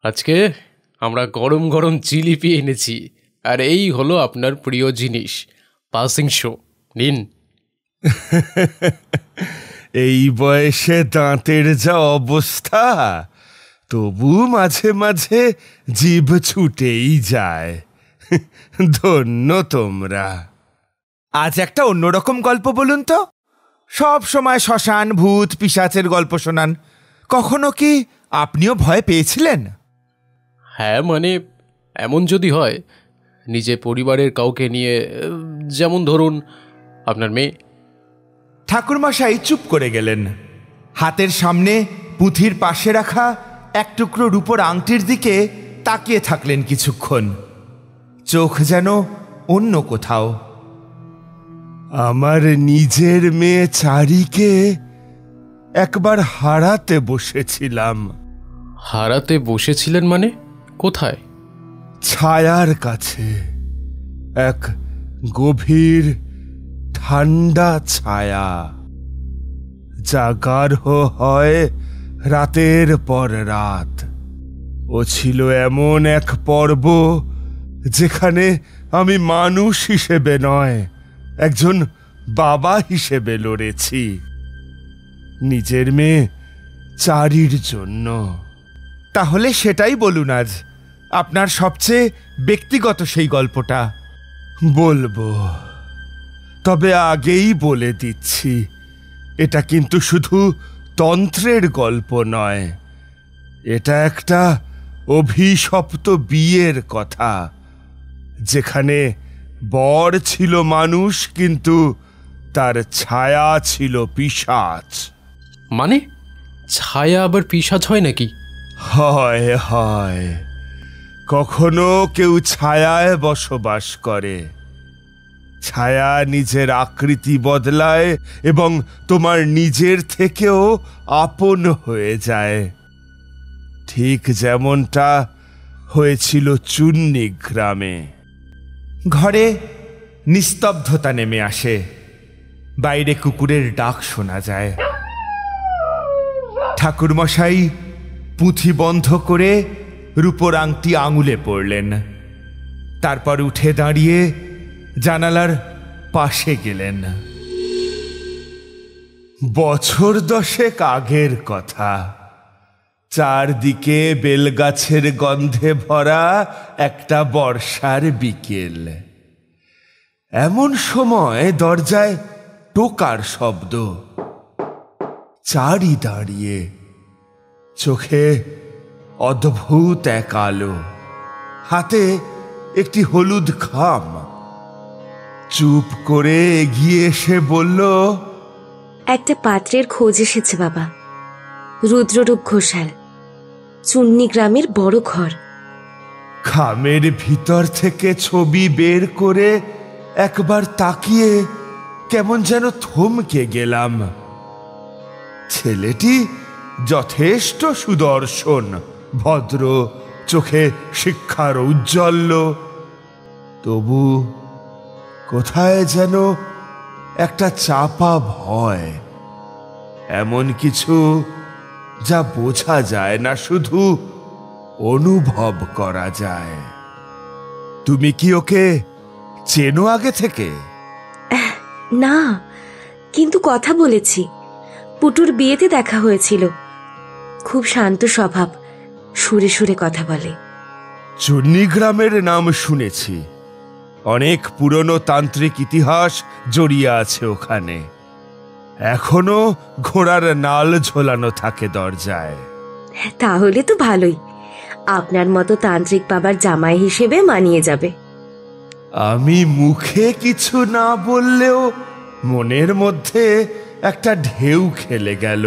আজকে আমরা গরম গরম জিলিপি এনেছি, আর এই হলো আপনার প্রিয় জিনিস পাসিং শো। নিন। এই বয়সে দাঁতের যা অবস্থা, তবু মাঝে মাঝে জিভ ছুটেই যায়। ধন্য তোমরা। আজ একটা অন্যরকম গল্প বলুন তো। সব সময় শ্মশান, ভূত, পিশাচের গল্প শোনান। কখনো কি আপনিও ভয় পেয়েছিলেন? হ্যাঁ, মানে এমন যদি হয় নিজে পরিবারের কাউকে নিয়ে, যেমন ধরুন আপনার মেয়ে। ঠাকুরমশাই চুপ করে গেলেন। হাতের সামনে পুঁথির পাশে রাখা এক টুকরো রূপোর আংটির দিকে তাকিয়ে থাকলেন কিছুক্ষণ। চোখ যেন অন্য কোথাও। আমার নিজের মেয়ে চারিকে একবার হারাতে বসেছিলাম। হারাতে বসেছিলেন মানে কোথায়? ছায়ার কাছে, এক গভীর ঠান্ডা ছায়া, যা গাঢ় হয় রাতের পর রাত। ও ছিল এমন এক পর্ব যেখানে আমি মানুষ হিসেবে নয়, একজন বাবা হিসেবে লড়েছি, নিজের মেয়ে চারির জন্য। তাহলে সেটাই বলুন আজ, আপনার সবচেয়ে ব্যক্তিগত সেই গল্পটা। বলবো, তবে আগেই বলে দিচ্ছি, এটা কিন্তু শুধু তন্ত্রের গল্প নয়। এটা একটা অভিশপ্ত বিয়ের কথা, যেখানে বর ছিল মানুষ, কিন্তু তার ছায়া ছিল পিশাচ। মানে ছায়া আবার পিশাচ হয় নাকি? হয় হয়, কখনো কেউ ছায়ায় বসবাস করে। ছায়া নিজের আকৃতি বদলায় এবং তোমার নিজের থেকেও আপন হয়ে যায়, ঠিক যেমনটা হয়েছিল চুন্নি গ্রামে। ঘরে নিস্তব্ধতা নেমে আসে। বাইরে কুকুরের ডাক শোনা যায়। ঠাকুরমশাই পুঁথি বন্ধ করে রূপোর আংটি আঙুলে পরলেন। তারপর উঠে দাঁড়িয়ে জানালার পাশে গেলেন। বছর 10 আগের কথা। চারদিকে বেলগাছের গন্ধে ভরা একটা বর্ষার বিকেল। এমন সময় দরজায় টোকার শব্দ। চারি দাঁড়িয়ে, চোখে অদ্ভুত এক আলো, হাতে একটি হলুদ খাম। চুপ করে এগিয়ে এসে বলল, একটা পাত্রের খোঁজ এসেছে বাবা। রুদ্ররূপ ঘোষাল, চুন্নি গ্রামের বড় ঘর। খামের ভিতর থেকে ছবি বের করে একবার তাকিয়ে কেমন যেন থমকে গেলাম। ছেলেটি যথেষ্ট সুদর্শন, ভদ্র, চোখে শিক্ষার ঔজ্জ্বল্য। তবু কোথায় যেন একটা চাপা ভয়, এমন কিছু যা বোঝা যায় না, শুধু অনুভব করা যায়। তুমি কি ওকে চেনো আগে থেকে? না, কিন্তু কথা বলেছি। পুটুর বিয়েতে দেখা হয়েছিল। খুব শান্ত স্বভাব, সুরে সুরে কথা বলে। চুন্নি গ্রামের নাম শুনেছি। অনেক পুরনো তান্ত্রিক ইতিহাস জড়িয়ে আছে ওখানে। এখনো ঘোড়ার নাল ঝোলানো থাকে দরজায়। তাহলে তো ভালোই। আপনার মতো তান্ত্রিক বাবার জামাই হিসেবে মানিয়ে যাবে। আমি মুখে কিছু না বললেও মনের মধ্যে একটা ঢেউ খেলে গেল।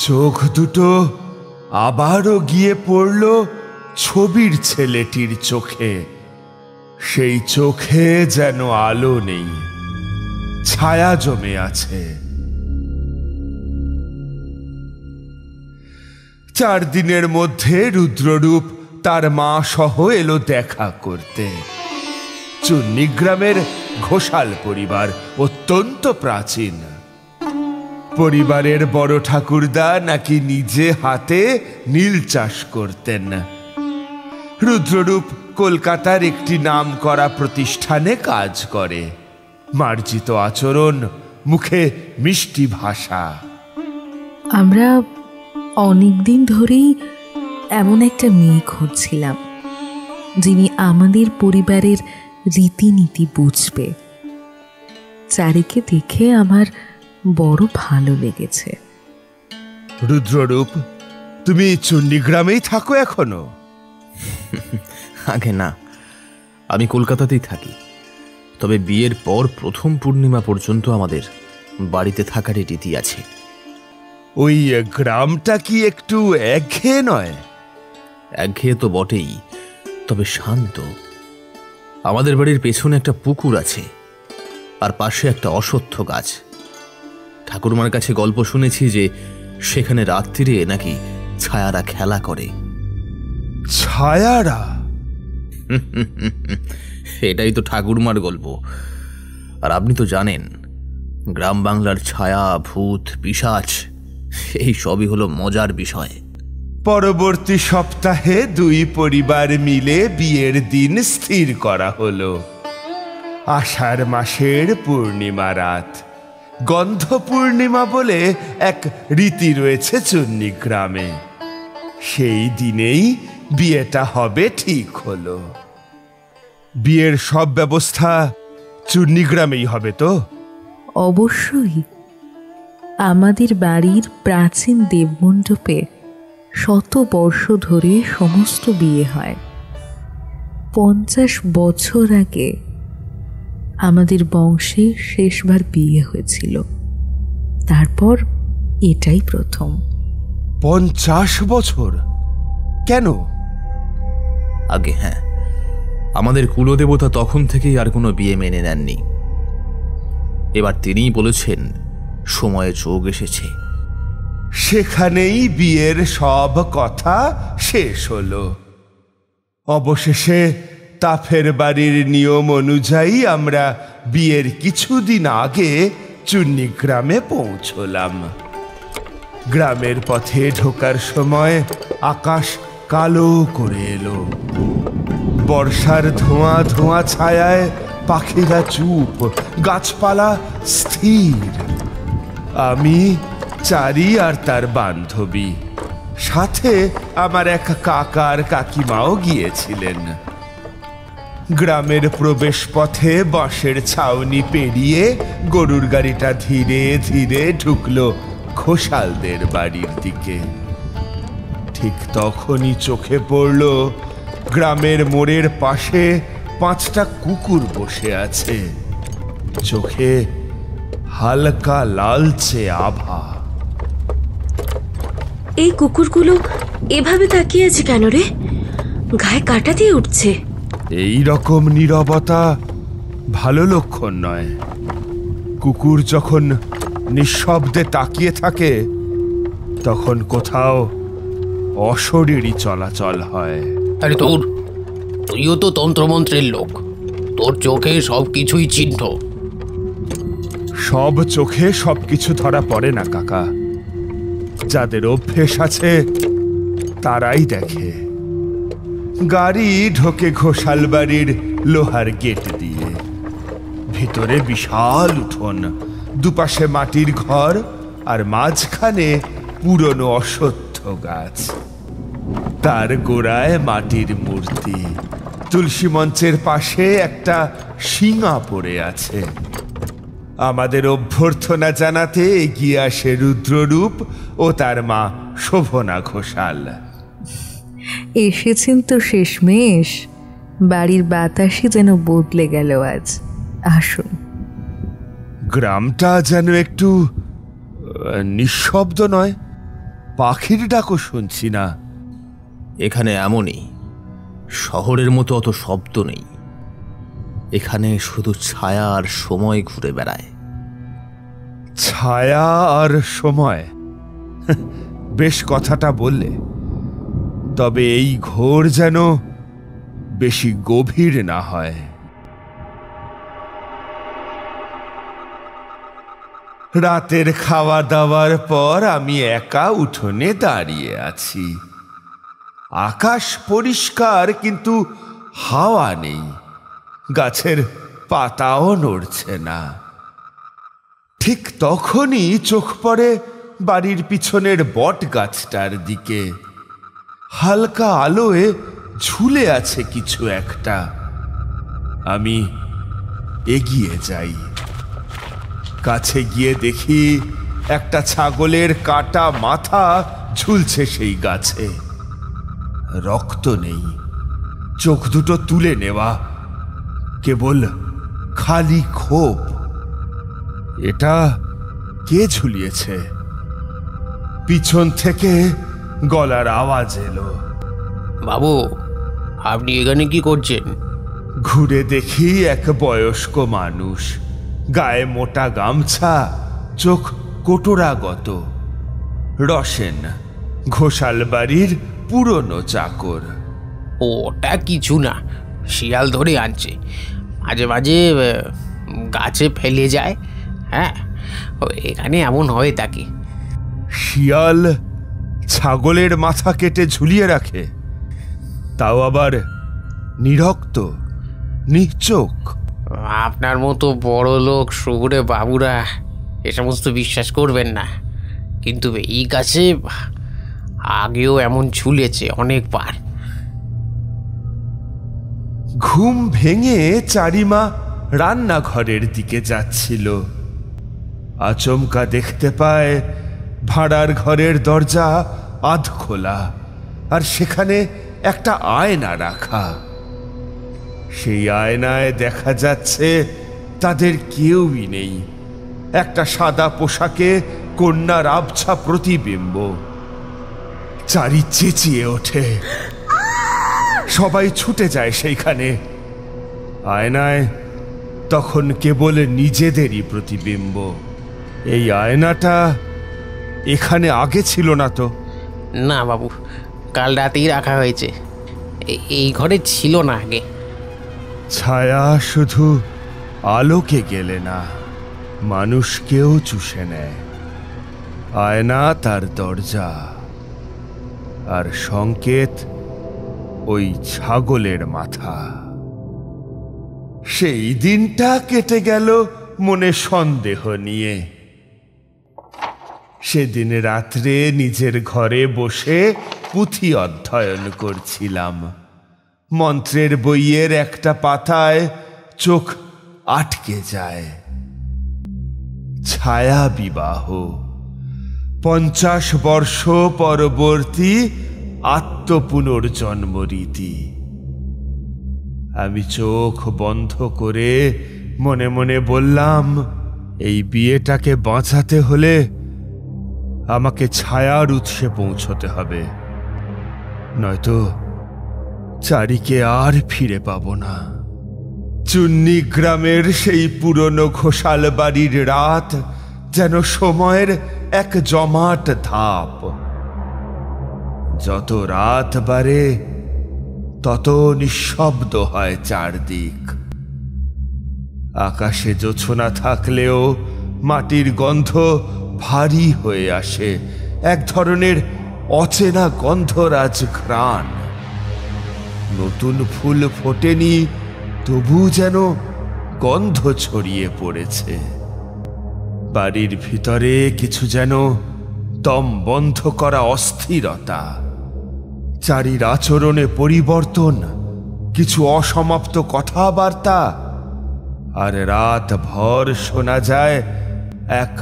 চোখ দুটো আবারও গিয়ে পড়ল ছবির ছেলেটির চোখে। সেই চোখে যেন আলো নেই, ছায়া জমে আছে। 4 দিনের মধ্যে রুদ্ররূপ তার মা সহ এলো দেখা করতে। চুন্নি গ্রামের ঘোষাল পরিবার অত্যন্ত প্রাচীন। পরিবারের বড় ঠাকুরদা নাকি নিজে হাতে নীল চাষ করতেন। রুদ্ররূপ কলকাতার একটি নামকরা প্রতিষ্ঠানে কাজ করে। মার্জিত আচরণ, মুখে মিষ্টি ভাষা। আমরা অনেকদিন ধরেই এমন একটা মেয়ে খুঁজছিলাম, যিনি আমাদের পরিবারের রীতিনীতি বুঝবে। চারিকে দেখে আমার বড় ভালো লেগেছে। রুদ্ররূপ, তুমি চণ্ডীগ্রামেই থাকো এখনো? আগে না, আমি কলকাতাতেই থাকি। তবে বিয়ের পর প্রথম পূর্ণিমা পর্যন্ত আমাদের বাড়িতে থাকারই রীতি আছে। ওই গ্রামটা কি একটু একঘেয়ে নয়? একঘেয়ে তো বটেই, তবে শান্ত। আমাদের বাড়ির পেছনে একটা পুকুর আছে, আর পাশে একটা অশ্বত্থ গাছ। ঠাকুরমার কাছে গল্প শুনেছি যে সেখানে রাত্রিরে নাকি ছায়ারা খেলা করে। ছায়ারা? এটাই তো ঠাকুরমার গল্প। আর আপনি তো জানেন, গ্রাম বাংলার ছায়া, ভূত, পিশাচ এই সবই হলো মজার বিষয়। পরবর্তী সপ্তাহে দুই পরিবার মিলে বিয়ের দিন স্থির করা হলো। আষাঢ় মাসের পূর্ণিমা রাত। গন্ধ পূর্ণিমা বলে এক রীতি রয়েছে চণ্ডীগ্রামে। সেই দিনেই বিয়েটা হবে ঠিক হলো। বিয়ের সব ব্যবস্থা চণ্ডীগ্রামেই হবে তো? অবশ্যই। আমাদের বাড়ির প্রাচীন দেবমণ্ডপে 100 বর্ষ ধরে সমস্ত বিয়ে হয়। 50 বছর আগে আমাদের বংশে শেষবার বিয়ে হয়েছিল, তারপর এটাই প্রথম। 50 বছর? কেন? আগে হ্যাঁ, আমাদের কুলদেবতা তখন থেকেই আর কোনো বিয়ে মেনে নেননি। এবার তিনিই বলেছেন সময়ে যোগ এসেছে। সেখানেই বিয়ের সব কথা শেষ হলো। অবশেষে তাফের বাড়ির নিয়ম অনুযায়ী আমরা বিয়ের কিছুদিন আগে চণ্ডীগ্রামে পৌঁছলাম। গ্রামের পথে ঢোকার সময় আকাশ কালো করে এলো। বর্ষার ধোঁয়া ধোঁয়া ছায়ায় পাখিরা চুপ, গাছপালা স্থির। আমি, চারি আর তার বান্ধবী, সাথে আমার এক কাকার কাকিমাও গিয়েছিলেন। গ্রামের প্রবেশ পথে বাঁশের ছাউনি পেরিয়ে গরুর গাড়িটা ধীরে ধীরে ঢুকলো ঘোষালদের বাড়ির দিকে। ঠিক তখনই চোখে পড়ল গ্রামের মোড়ের পাশে 5টা কুকুর বসে আছে। চোখে হালকা লালচে আভা। এই কুকুরগুলো এভাবে তাকিয়ে আছে কেন রে? গায়ে কাঁটা দিয়ে উঠছে। এই রকম নীরবতা ভালো লক্ষণ নয়। কুকুর যখন নিঃশব্দে তাকিয়ে থাকে, তখন কোথাও অশরীরী চলাচল হয়। আরে তুইও তো তন্ত্রমন্ত্রের লোক, তোর চোখে সব কিছুই চিহ্ন। সব চোখে সবকিছু ধরা পড়ে না কাকা। যাদের অভ্যেস আছে তারাই দেখে। গাড়ি ঢোকে ঘোষাল বাড়ির লোহার গেট দিয়ে। ভিতরে বিশাল উঠোন, দুপাশে মাটির ঘর, আর মাঝখানে পুরনো অশ্বত্থ গাছ। তার গোড়ায় মাটির মূর্তি। তুলসী মঞ্চের পাশে একটা শিঙা পড়ে আছে। আমাদের অভ্যর্থনা জানাতে এগিয়ে আসে রুদ্ররূপ ও তার মা শোভনা ঘোষাল। এসেছেন তো শেষমেশ। বাড়ির বাতাসই যেন বদলে গেল আজ। আসুন। গ্রামটা যেন একটু নিঃশব্দ নয়? পাখির ডাকও শুনছি না। এখানে এমনই, শহরের মতো অত শব্দ নেই। এখানে শুধু ছায়া আর সময় ঘুরে বেড়ায়। ছায়া আর সময়? বেশ কথাটা বললে। তবে এই ঘোর যেন বেশি গভীর না হয়। রাতের খাওয়া দাওয়ার পর আমি একা উঠোনে দাঁড়িয়ে আছি। আকাশ পরিষ্কার, কিন্তু হাওয়া নেই, গাছের পাতাও নড়ছে না। ঠিক তখনই চোখ পড়ে বাড়ির পিছনের বট গাছটার দিকে। হালকা আলোয় ঝুলে আছে কিছু একটা। আমি এগিয়ে যাই। কাছে গিয়ে দেখি একটা ছাগলের কাটা মাথা ঝুলছে সেই গাছে। রক্ত নেই, চোখ দুটো তুলে নেওয়া, কেবল খালি খোপ। এটা কে ঝুলিয়েছে? পিছন থেকে গলার আওয়াজ এলো, বাবু, আপনি এখানে কি করছেন? ঘুরে দেখি এক বয়স্ক মানুষ, গায়ে মোটা গামছা, চোখ কোটরাগত। রসেন, ঘোষাল বাড়ির পুরনো চাকর। ওটা কিছু না, শিয়াল ধরে আনছে, মাঝে মাঝে গাছে ফেলে যায়। হ্যাঁ, এখানে এমন হয়ে থাকে। শিয়াল ছাগলের মাথা কেটে ঝুলিয়ে রাখে, তাও আবার নিরক্ত, নিচোখ। আপনার মতো বড় লোক শহুরে বাবুরা এ সমস্ত বিশ্বাস করবেন না, কিন্তু এই গাছে আগেও এমন ঝুলেছে অনেকবার। ঘুম ভেঙে চারিমা রান্নাঘরের দিকে যাচ্ছিল। আচমকা দেখতে পায় ভাড়ার ঘরের দরজা আধ খোলা, আর সেখানে একটা আয়না রাখা। সেই আয়নায় দেখা যাচ্ছে তাদের কেউই নেই। একটা সাদা পোশাকে কন্যার আবছা প্রতিবিম্ব। চারি চেঁচিয়ে ওঠে, সবাই ছুটে যায় সেইখানে। আয়নায় তখন কেবল নিজেদেরই প্রতিবিম্ব। এই আয়নাটা এখানে আগে ছিল না তো? না বাবু, কাল রাতেই রাখা হয়েছে, এই ঘরে ছিল না আগে। ছায়া শুধু আলোকে গেলে না, মানুষকেও চুষে নেয়। আয়না তার দরজা, আর সংকেত ওই ছাগলের মাথা। সেই দিনটা কেটে গেল মনে সন্দেহ নিয়ে। সেদিন রাত্রে নিজের ঘরে বসে পুঁথি অধ্যয়ন করছিলাম। মন্ত্রের বইয়ের একটা পাতায় চোখ আটকে যায়। ছায়া বিবাহ, 50 বর্ষ পরবর্তী আত্মপুনর্জন্ম রীতি। আমি চোখ বন্ধ করে মনে মনে বললাম, এই বিয়েটাকে বাঁচাতে হলে আমাকে ছায়ার উৎসে পৌঁছতে হবে, নয়তো চারিকে আর ফিরে পাবো না। চুন্নি গ্রামের সেই পুরনো ঘোষাল বাড়ির রাত যেন সময়ের এক জমাট ধাপ। যত রাত বাড়ে তত নিঃশব্দ হয় চারদিক। আকাশে জোছনা থাকলেও মাটির গন্ধ ভারী হয়ে আসে, এক ধরনের অচেনা গন্ধরাজ ঘ্রাণ। নতুন ফুল ফোটেনি, তবু যেন গন্ধ ছড়িয়ে পড়েছে। বাড়ির ভিতরে কিছু যেন দম বন্ধ করা অস্থিরতা। চারির আচরণে পরিবর্তন, কিছু অসমাপ্ত কথাবার্তা, আর রাত ভর শোনা যায় এক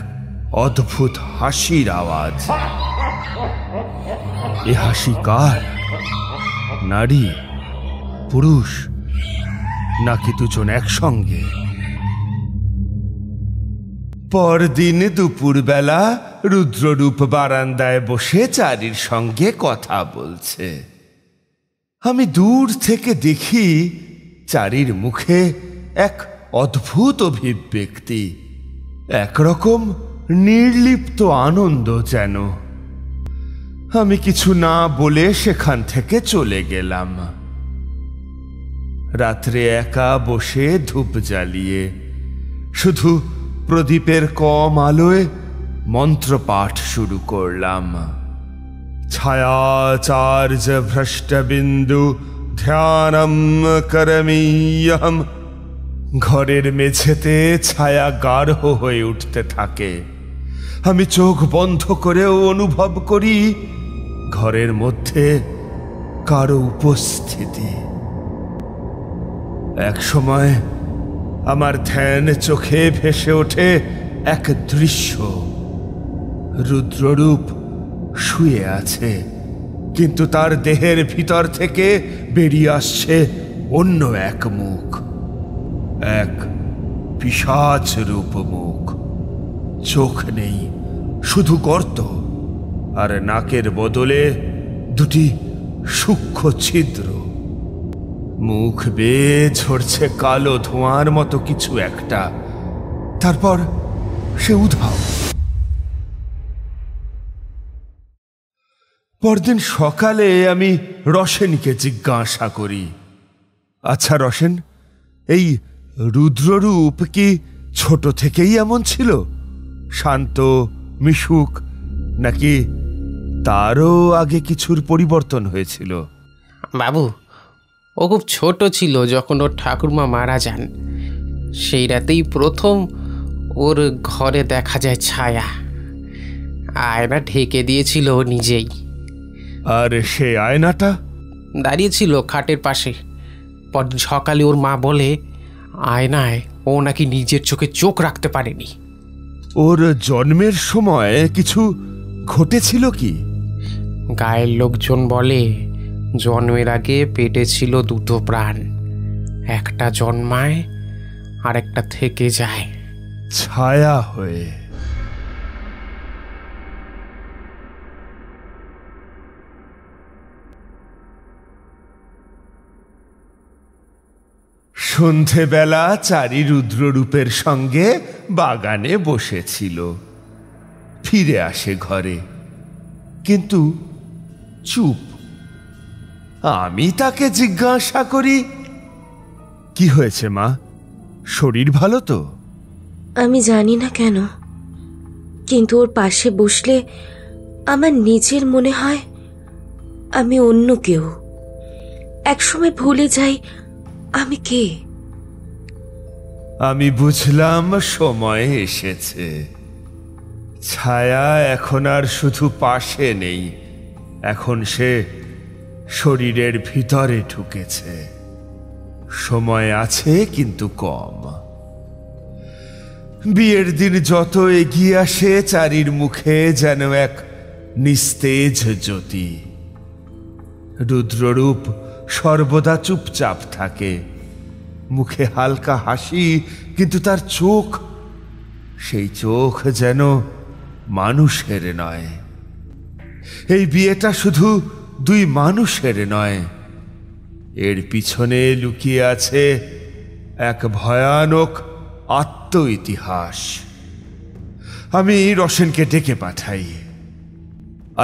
অদ্ভুত হাসির আওয়াজ। এ হাসি কার? নারী, পুরুষ, নাকি দুজন একসঙ্গে? পরদিন দুপুরবেলা রুদ্ররূপ বারান্দায় বসে চারির সঙ্গে কথা বলছে। আমি দূর থেকে দেখি চারির মুখে এক অদ্ভুত অভিব্যক্তি, একরকম নির্লিপ্ত আনন্দ যেন। আমি কিছু না বলে সেখান থেকে চলে গেলাম। রাত্রে একা বসে ধূপ জ্বালিয়ে শুধু প্রদীপের কম আলোয় মন্ত্রপাঠ শুরু করলাম। ছায়াচার্য ভ্রষ্টবিন্দু ধ্যানম করমীয়হম। ঘরের মেঝেতে ছায়া গাঢ় হয়ে উঠতে থাকে। আমি চোখ বন্ধ করেও অনুভব করি ঘরের মধ্যে কারো উপস্থিতি। এক সময় আমার ধ্যান চোখে ভেসে ওঠে এক দৃশ্য। রুদ্ররূপ শুয়ে আছে, কিন্তু তার দেহের ভিতর থেকে বেরিয়ে আসছে অন্য এক মুখ, এক পিশাচ রূপ মুখ। চোখ নেই, শুধু গর্ত, আর নাকের বদলে দুটি সূক্ষ্ম ছিদ্র। মুখ বেয়ে ঝরছে কালো ধোঁয়ার মতো কিছু একটা। তারপর সে উধাও। পরদিন সকালে আমি রসেনকে জিজ্ঞাসা করি, আচ্ছা রসেন, এই রুদ্ররূপ কি ছোট থেকেই এমন ছিল, শান্ত মিশুক, নাকি তারও আগে কিছুর পরিবর্তন হয়েছিল? বাবু, ও খুব ছোট ছিল যখন ওর ঠাকুরমা মারা যান। সেই রাতেই প্রথম ওর ঘরে দেখা যায় ছায়া। আয়না ঢেকে দিয়েছিল ও নিজেই। আর সে আয়নাটা দাঁড়িয়েছিল খাটের পাশে। পরদিন সকালে ওর মা বলে আয়নায় ও নাকি নিজের চোখে চোখ রাখতে পারেনি। ওর জন্মের সময় কিছু ঘটেছিল কি? গায়ের লোকজন বলে জন্মের আগে পেটে ছিল দুটো প্রাণ, একটা জন্মায় আর একটা থেকে যায় ছায়া হয়ে। সন্ধেবেলা চারি রুদ্ররূপের সঙ্গে বাগানে বসেছিল। ফিরে আসে ঘরে, কিন্তু চুপ। আমি তাকে জিজ্ঞাসা করি, কি হয়েছে মা, শরীর ভালো তো? আমি জানি না কেন, কিন্তু ওর পাশে বসলে আমার নিজের মনে হয় আমি অন্য কেউ। একসময় ভুলে যাই আমি কে। আমি বুঝলাম সময় এসেছে। ছায়া এখন আর শুধু পাশে নেই, এখন সে শরীরের ভিতরে ঢুকেছে। সময় আছে কিন্তু কম। বিয়ের দিন যত এগিয়ে আসে, চারির মুখে যেন এক নিস্তেজ জ্যোতি। রুদ্ররূপ সর্বদা চুপচাপ থাকে, মুখে হালকা হাসি, কিন্তু তার চোখ, সেই চোখ যেন মানুষের নয়। এই বিয়েটা শুধু দুই মানুষের নয়, এর পিছনে লুকিয়ে আছে এক ভয়ানক আত্ম ইতিহাস। আমি রসেনকে ডেকে পাঠাই।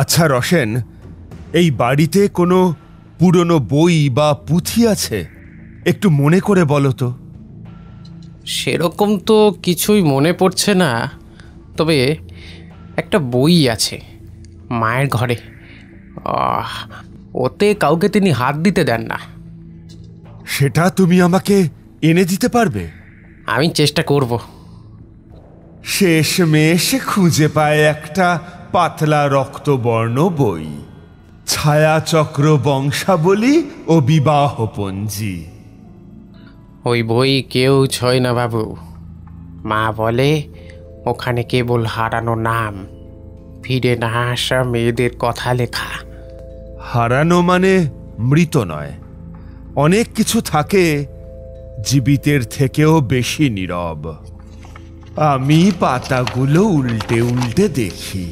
আচ্ছা রসেন, এই বাড়িতে কোনো পুরনো বই বা পুঁথি আছে? একটু মনে করে বলো তো। সেরকম তো কিছুই মনে পড়ছে না, তবে একটা বই আছে মায়ের ঘরে। ওতে কাউকে তিনি হাত দিতে দেন না। সেটা তুমি আমাকে এনে দিতে পারবে? আমি চেষ্টা করব। শেষমেশ খুঁজে পায় একটা পাতলা রক্তবর্ণ বই, ছায়াচক্র বংশাবলী ও বিবাহপঞ্জি। ওই বই কেউ ছয় না বাবু। মা বলে ওখানে কেবল হারানো নাম, ফিরে না আসা মেয়েদের কথা লেখা। হারানো মানে মৃত নয়। অনেক কিছু থাকে জীবিতের থেকেও বেশি নীরব। আমি পাতাগুলো উল্টে উল্টে দেখি।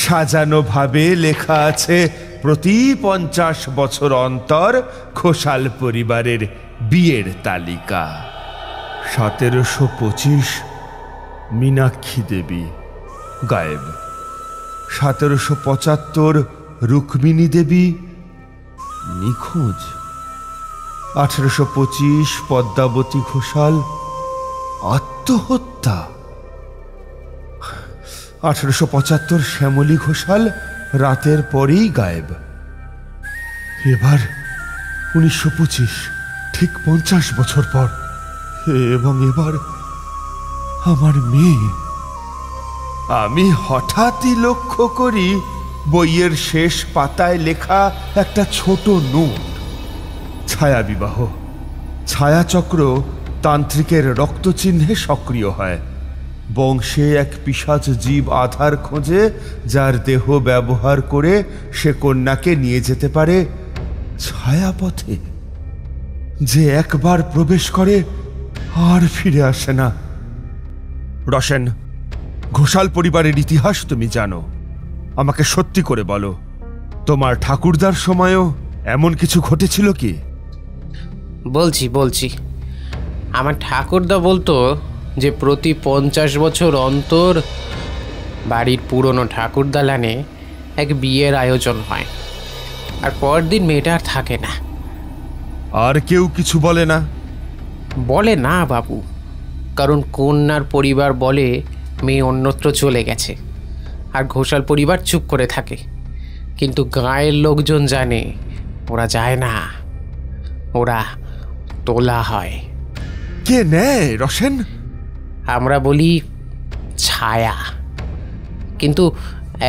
সাজানো ভাবে লেখা আছে প্রতি 50 বছর অন্তর ঘোষাল পরিবারের বিয়ের তালিকা। 1725 মীনাক্ষী দেবী গায়েব, 1775 রুক্মিণী দেবী নিখোঁজ, 1825 পদ্মাবতী ঘোষাল আত্মহত্যা। 1875 শ্যামলী ঘোষাল রাতের পরেই গায়েব। এবার 1925, ঠিক 50 বছর পর। এবং এবার আমার মেয়ে। আমি হঠাৎই লক্ষ্য করি বইয়ের শেষ পাতায় লেখা একটা ছোট নোট। ছায়া বিবাহ, ছায়াচক্র তান্ত্রিকের রক্তচিহ্নে সক্রিয় হয়। বংশে এক পিশাচ জীব আধার খোঁজে, যার দেহ ব্যবহার করে সে কন্যাকে নিয়ে যেতে পারে ছায়াপথে। যে একবার প্রবেশ করে আর ফিরে আসে না। রসেন, ঘোষাল পরিবারের ইতিহাস তুমি জানো। আমাকে সত্যি করে বলো, তোমার ঠাকুরদার সময়ও এমন কিছু ঘটেছিল কি? বলছি আমার ঠাকুরদা বলতো যে প্রতি 50 বছর অন্তর বাড়ির পুরনো ঠাকুর দালানে এক বিয়ের আয়োজন হয়, আর পরদিন মেয়েটা আর থাকে না। আর কেউ কিছু বলে না? বলে না বাবু, কারণ কন্যার পরিবার বলে মেয়ে অন্যত্র চলে গেছে, আর ঘোষাল পরিবার চুপ করে থাকে। কিন্তু গাঁয়ের লোকজন জানে ওরা যায় না, ওরা তোলা হয়। কে নেয় রসেন? আমরা বলি ছায়া। কিন্তু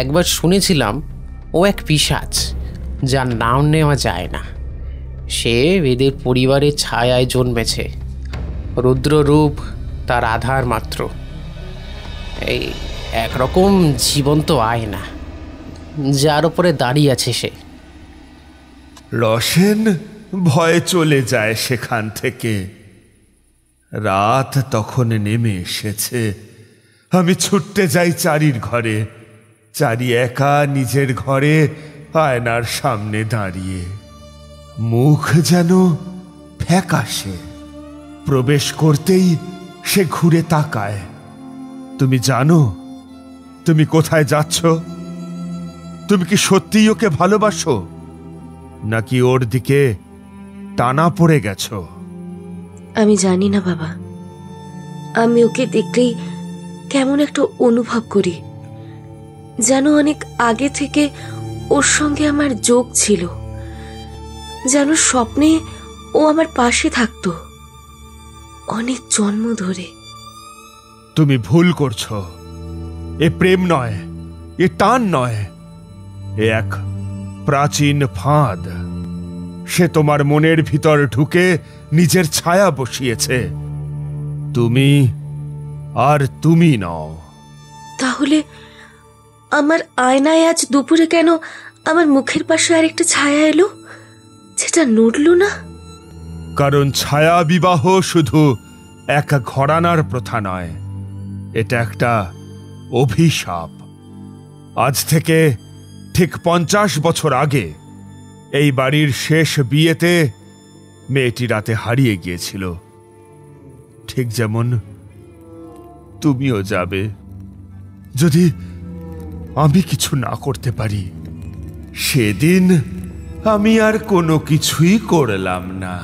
একবার শুনেছিলাম ও এক পিশাচ, যার নাম নেওয়া যায় না। সে এদের পরিবারের ছায়ায় জন্মেছে। রুদ্ররূপ তার আধার মাত্র। এই একরকম জীবন্ত আয়না, যার উপরে দাঁড়িয়ে আছে সে। রসেন ভয়ে চলে যায় সেখান থেকে। রাত তখন নেমে এসেছে। আমি ছুটতে যাই চারির ঘরে। চারি একা নিজের ঘরে আয়নার সামনে দাঁড়িয়ে, মুখ যেন ফ্যাকাশে। প্রবেশ করতেই সে ঘুরে তাকায়। তুমি জানো তুমি কোথায় যাচ্ছ? তুমি কি সত্যিই ওকে ভালোবাসো, নাকি ওর দিকে টানা পড়ে গেছো? আমি জানি না বাবা। আমি ওকে দেখলেই কেমন একটা অনুভব করি, যেন অনেক আগে থেকে ওর সঙ্গে আমার যোগ ছিল, যেন স্বপ্নে ও আমার পাশে থাকতো অনেক জন্ম ধরে। তুমি ভুল করছো। এ প্রেম নয়, এ টান নয়, এ এক প্রাচীন ফাঁদ। সে তোমার মনের ভিতর ঢুকে নিজের ছায়া বসিয়েছে। তুমি আর তুমি নও। তাহলে আমার আয়নায় আজ দুপুরে কেন আমার মুখের পাশে আরেকটা ছায়া এলো, যেটা নড়ল না? কারণ ছায়া বিবাহ শুধু এক ঘরানার প্রথা নয়, এটা একটা অভিশাপ। আজ থেকে ঠিক 50 বছর আগে এই বাড়ির শেষ বিয়েতে মেয়েটি রাতে হারিয়ে গিয়েছিল। ঠিক যেমন তুমিও যাবে, যদি আমি কিছু না করতে পারি। সেদিন আমি আর কোনো কিছুই করলাম না।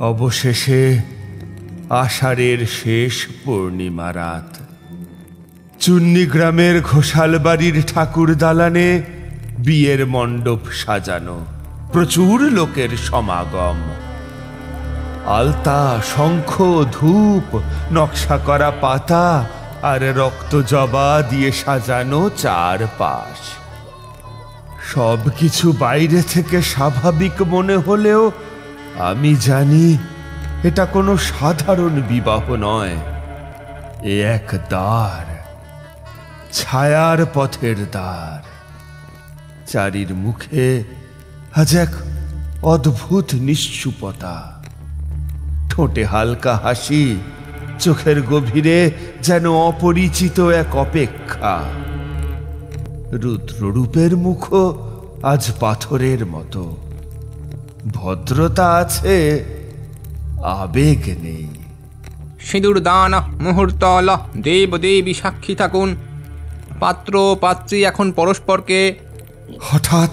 অবশেষে আষাঢ়ের শেষ পূর্ণিমা রাত, চুন্নি গ্রামের ঘোষাল বাড়ির ঠাকুর দালানে বিয়ের মণ্ডপ সাজানো, প্রচুর লোকের সমাগম। আলতা, শঙ্খ, ধূপ, নকশা করা পাতা আর রক্ত জবা দিয়ে সাজানো চারপাশ। সবকিছু বাইরে থেকে স্বাভাবিক মনে হলেও আমি জানি এটা কোনো সাধারণ বিবাহ নয়। এ এক দ্বার, ছায়ার পথের দ্বার। চারির মুখে আজ এক অদ্ভুত নিশ্চুপতা, ঠোঁটে হালকা হাসি, চোখের গভীরে যেন অপরিচিত এক অপেক্ষা। রুদ্ররূপের মুখও আজ পাথরের মতো। ভদ্রতা আছে, আবেগ নেই। সিঁদুর দান মুহূর্তল, দেব দেবী সাক্ষী থাকুন। পাত্র পাত্রী এখন পরস্পরকে। হঠাৎ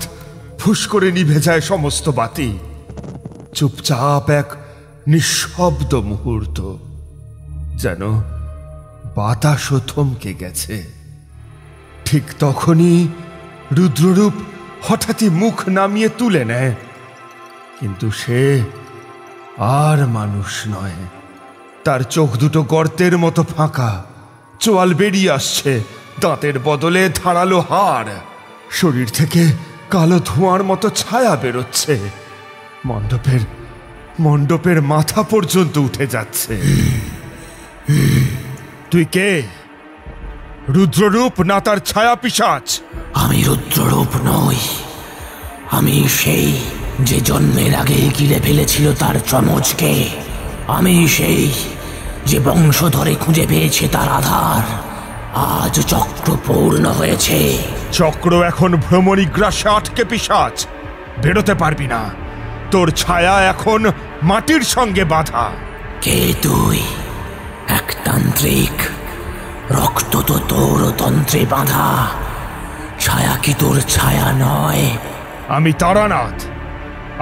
ফুস করে নিভে যায় সমস্ত বাতি। চুপচাপ এক নিঃশব্দ মুহূর্ত, যেন বাতাসও থমকে গেছে। ঠিক তখনই রুদ্ররূপ হঠাৎই মুখ নামিয়ে তুলে নেয়, কিন্তু সে আর মানুষ নয়। তার চোখ দুটো গর্তের মতো ফাঁকা, চোয়াল বেরিয়ে আসছে, দাঁতের বদলে ধারালো হাড়, শরীর থেকে কালো ধোঁয়ার মতো ছায়া বেরোচ্ছে, মণ্ডপের মাথা পর্যন্ত উঠে যাচ্ছে। তুই কে? রুদ্ররূপ না তার ছায়া পিশাচ? আমি রুদ্ররূপ নই, আমি সেই যে জন্মের আগে গিলে ফেলেছিল তার যমজকে। আমি সেই যে বংশ ধরে খুঁজে পেয়েছে তার আধার। আজ চক্র পূর্ণ হয়েছে। চক্র এখন ভ্রমণীগ্রাসে আটকে পিশাচ, বেরোতে পারবি না। তোর ছায়া এখন মাটির সঙ্গে বাঁধা। কে তুই? এক তান্ত্রিক। রক্ত তো তোর তন্ত্রে বাঁধা, ছায়া কি তোর ছায়া নয়? আমি তারানাথ,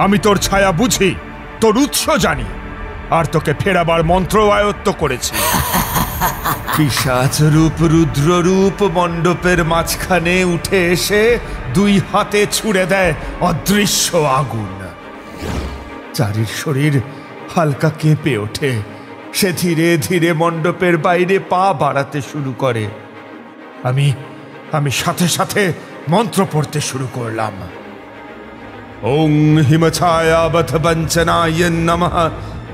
আমি তোর ছায়া বুঝি, তোর উৎস জানি, আর তোকে ফেরাবার মন্ত্র আয়ত্ত করেছি। পিশাচ রূপ রুদ্ররূপ মণ্ডপের মাঝখানে উঠে এসে দুই হাতে ছুঁড়ে দেয় অদৃশ্য আগুন। চারির শরীর হালকা কেঁপে ওঠে। সে ধীরে ধীরে মণ্ডপের বাইরে পা বাড়াতে শুরু করে। আমি সাথে সাথে মন্ত্র পড়তে শুরু করলাম। ওং হিমছায়াবথ বঞ্চনায় নমঃ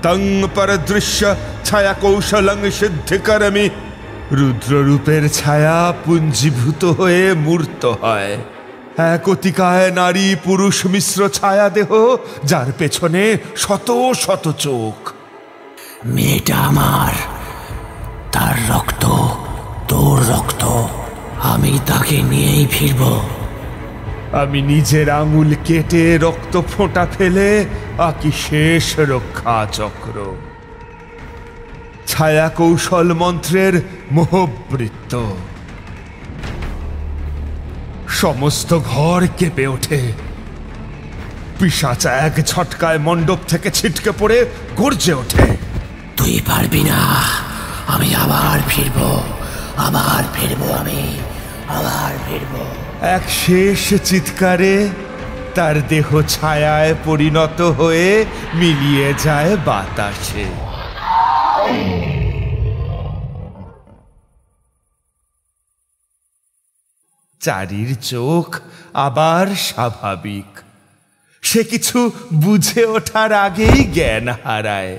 তং পরদৃশ্য ছায়া কৌশলং সিদ্ধিকরমি। রুদ্ররূপের ছায়া পুঞ্জীভূত হয়ে মূর্ত হয় এক অতিকায় নারী পুরুষ মিশ্র ছায়া দেহ, যার পেছনে শত শত চোখ। মেয়েটা আমার, তার রক্ত তোর রক্ত, আমি তাকে নিয়েই ফিরব। আমি নিজের আঙুল কেটে রক্ত ফোঁটা ফেলে আঁকি শেষ রক্ষা চক্র। ছায়া কৌশল মন্ত্রের মোহবৃত্ত। সমস্ত ঘর কেঁপে ওঠে। পিশাচ এক ঝটকায় মণ্ডপ থেকে ছিটকে পড়ে গর্জে ওঠে। তুই পারবি না, আমি আবার ফিরব, আবার ফিরব, আমি আবার ফিরব। এক শেষ চিৎকারে তার দেহ ছায়ায় পরিণত হয়ে মিলিয়ে যায় বাতাসে। চারির চোখ আবার স্বাভাবিক। সে কিছু বুঝে ওঠার আগেই জ্ঞান হারায়।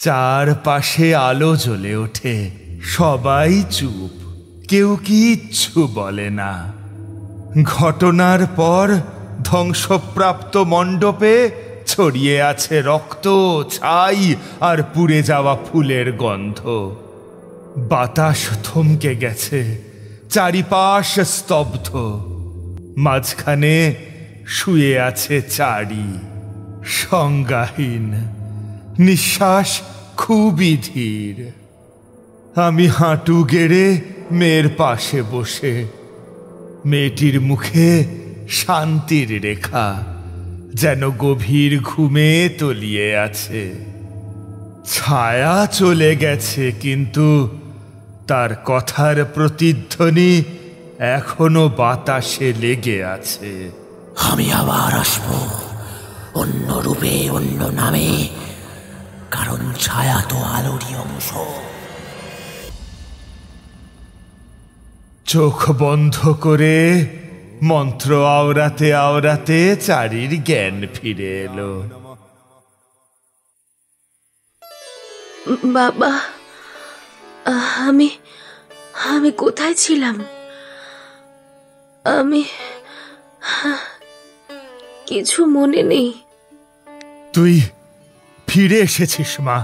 চারপাশে আলো জ্বলে ওঠে, সবাই চুপ, কেউ কিচ্ছু বলে না। ঘটনার পর ধ্বংসপ্রাপ্ত মণ্ডপে ছড়িয়ে আছে রক্ত, ছাই আর পুড়ে যাওয়া ফুলের গন্ধ। বাতাস থমকে গেছে, চারিপাশ স্তব্ধ। মাঝখানে শুয়ে আছে চারি, সংজ্ঞাহীন, নিঃশ্বাস খুবই ধীর। আমি হাঁটু গেড়ে মেয়ের পাশে বসে। মেয়েটির মুখে শান্তির রেখা, যেন গভীর ঘুমে তলিয়ে আছে। ছায়া চলে গেছে, কিন্তু তার কথার প্রতিধ্বনি এখনো বাতাসে লেগে আছে। আমি আবার আসব, অন্য রূপে, অন্য নামে, কারণ ছায়া তো আলোরই অংশ। চোখ বন্ধ করে মন্ত্র আওড়াতে আওড়াতে চারির জ্ঞান ফিরে এলো। বাবা, আমি কোথায় ছিলাম? আমি কিছু মনে নেই। তুই ফিরে এসেছিস মা,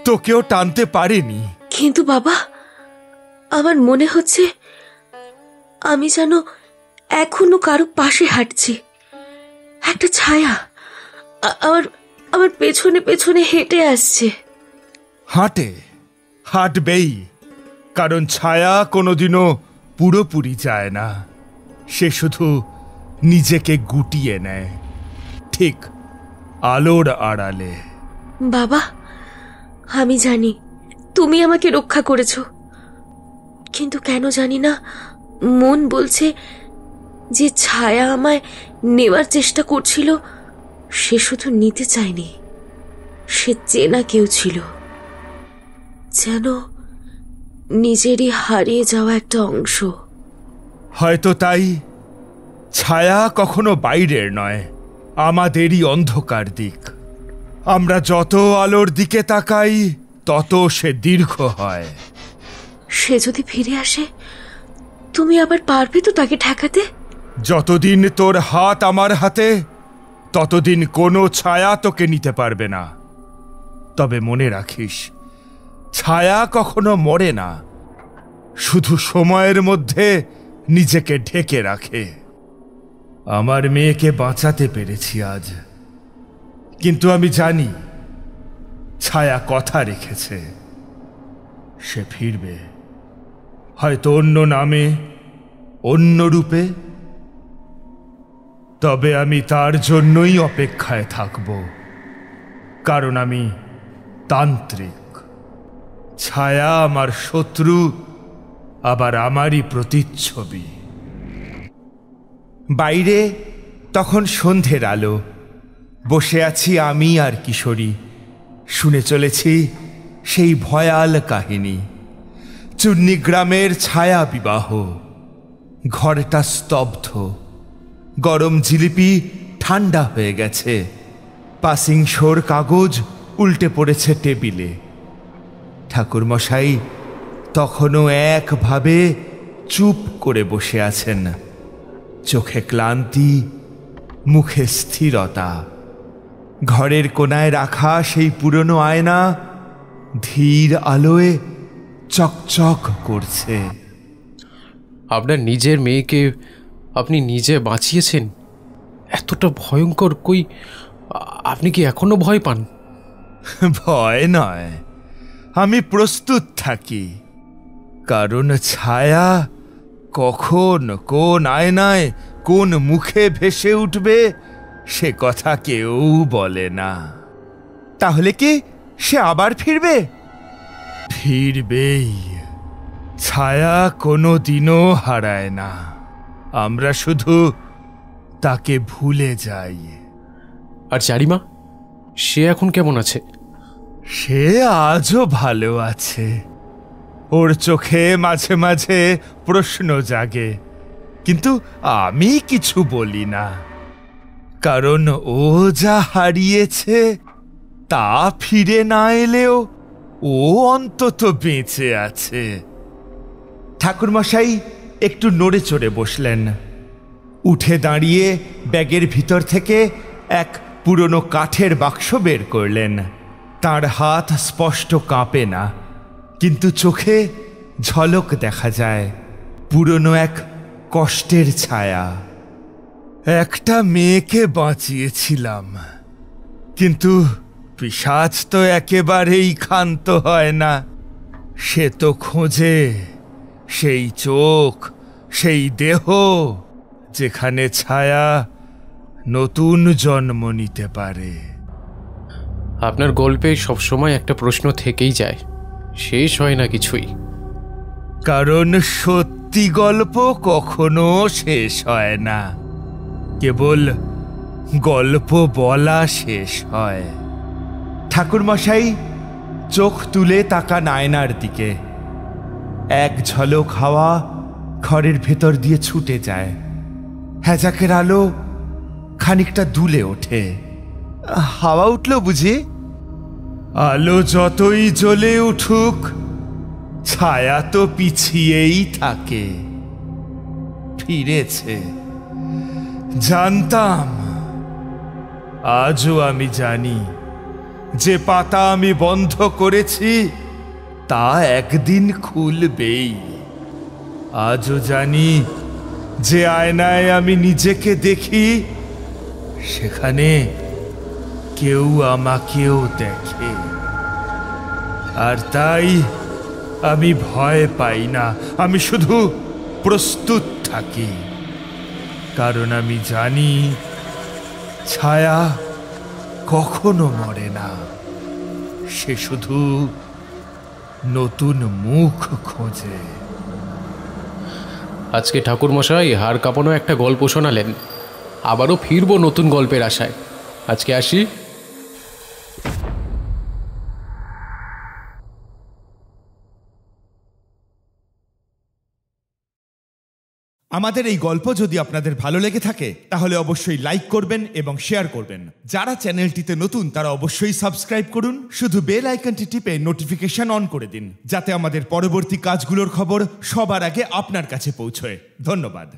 তোকেও টানতে পারিনি। কিন্তু বাবা, আমার মনে হচ্ছে আমি যেন এখনো কারো পাশে হাঁটছি। একটা ছায়া আমার পেছনে পেছনে হেঁটে আসছে। হাঁটবেই, কারণ ছায়া কোনোদিনও পুরোপুরি যায় না। সে শুধু নিজেকে গুটিয়ে নেয়, ঠিক আলোর আড়ালে। বাবা, আমি জানি তুমি আমাকে রক্ষা করেছো, কিন্তু কেন জানি না মন বলছে যে ছায়া আমায় নেওয়ার চেষ্টা করছিল সে শুধু নিতে চায়নি, সে চেনা কেউ ছিল, যেন নিজেরই হারিয়ে যাওয়া একটা অংশ। হয়তো তাই ছায়া কখনো বাইরের নয়, আমাদেরই অন্ধকার দিক। আমরা যত আলোর দিকে তাকাই তত সে দীর্ঘ হয়। সে যদি ফিরে আসে তুমি আবার পারবে তো তাকে ঠেকাতে? যতদিন তোর হাত আমার হাতে ততদিন কোনো ছায়া তোকে নিতে পারবে না। তবে মনে রাখিস, ছায়া কখনো মরে না, শুধু সময়ের মধ্যে নিজেকে ঢেকে রাখে। আমার মেয়েকে বাঁচাতে পেরেছি আজ, কিন্তু আমি জানি ছায়া কথা রেখেছে, সে ফিরবে, হয়তো অন্য নামে, অন্য রূপে। তবে আমি তার জন্যই অপেক্ষায় থাকব, কারণ আমি তান্ত্রিক। ছায়া আমার শত্রু, আবার আমারই প্রতিচ্ছবি। বাইরে তখন সন্ধ্যের আলো, বসে আছি আমি আর কিশোরী, শুনে চলেছি সেই ভয়াল কাহিনী, চুন্নি গ্রামের ছায়া বিবাহ। ঘরটা স্তব্ধ, গরম জিলিপি ঠান্ডা হয়ে গেছে, পাসিং শোর কাগজ উল্টে পড়েছে টেবিলে। ঠাকুরমশাই তখনও একভাবে চুপ করে বসে আছেন, চোখে ক্লান্তি, মুখে স্থিরতা। ঘরের কোনায় রাখা সেই পুরনো আয়না ধীর আলোয় চকচক করছে। আপনার নিজের মেয়েকে আপনি নিজে বাঁচিয়েছেন? এতটা ভয়ঙ্কর কই আপনি কি এখনো ভয় পান? ভয় নয়, আমি প্রস্তুত থাকি, কারণ ছায়া কখন কোন আয়নায় কোন মুখে ভেসে উঠবে সে কথা কেউ বলে না। তাহলে কি সে আবার ফিরবে? ফিরবেই। ছায়া কোনো দিনও হারায় না, আমরা শুধু তাকে ভুলে যাই। আর চারিমা, সে এখন কেমন আছে? সে আজও ভালো আছে। ওর চোখে মাঝে মাঝে প্রশ্ন জাগে, কিন্তু আমি কিছু বলি না, কারণ ও যা হারিয়েছে তা ফিরে না এলেও ও অন্তত বেঁচে আছে। ঠাকুরমশাই একটু নড়ে চড়ে বসলেন, উঠে দাঁড়িয়ে ব্যাগের ভিতর থেকে এক পুরনো কাঠের বাক্স বের করলেন। তার হাত স্পষ্ট কাঁপে না, কিন্তু চোখে ঝলক দেখা যায় পুরনো এক কষ্টের ছায়া। একটা মেয়েকে বাঁচিয়েছিলাম, কিন্তু পিশাচ তো একেবারেই ক্ষান্ত হয় না। সে তো খোঁজে সেই চোখ, সেই দেহ যেখানে ছায়া নতুন জন্ম নিতে পারে। আপনার গল্পে সবসময় একটা প্রশ্ন থেকেই যায়, শেষ হয় না কিছুই। কারণ সত্যি গল্প কখনো শেষ হয় না, কেবল গল্প বলা শেষ হয়। ঠাকুরমশাই চোখ তুলে তাকান আয়নার দিকে। এক ঝলক হাওয়া ঘরের ভেতর দিয়ে ছুটে যায়, হ্যাজাকের আলো খানিকটা দুলে ওঠে। হাওয়া উঠল বুঝি? আলো যতই জ্বলে উঠুক, ছায়া তো পিছিয়েই থাকে। ফিরেছে, জানতাম। আজও আমি জানি যে পাতা আমি বন্ধ করেছি তা একদিন খুলবেই। আজও জানি যে আয়নায় আমি নিজেকে দেখি সেখানে কেউ আমাকেও দেখে। আর তাই আমি ভয় পাই না, আমি শুধু প্রস্তুত থাকি, কারণ আমি জানি ছায়া কখনো মরে না, সে শুধু নতুন মুখ খোঁজে। আজকে ঠাকুরমশাই হাড় কাঁপানো একটা গল্প শোনালেন। আবারও ফিরবো নতুন গল্পের আশায়। আজকে আসি। আমাদের এই গল্প যদি আপনাদের ভালো লেগে থাকে তাহলে অবশ্যই লাইক করবেন এবং শেয়ার করবেন। যারা চ্যানেলটিতে নতুন তারা অবশ্যই সাবস্ক্রাইব করুন। শুধু বেল আইকনটি টিপে নোটিফিকেশন অন করে দিন, যাতে আমাদের পরবর্তী কাজগুলোর খবর সবার আগে আপনার কাছে পৌঁছয়। ধন্যবাদ।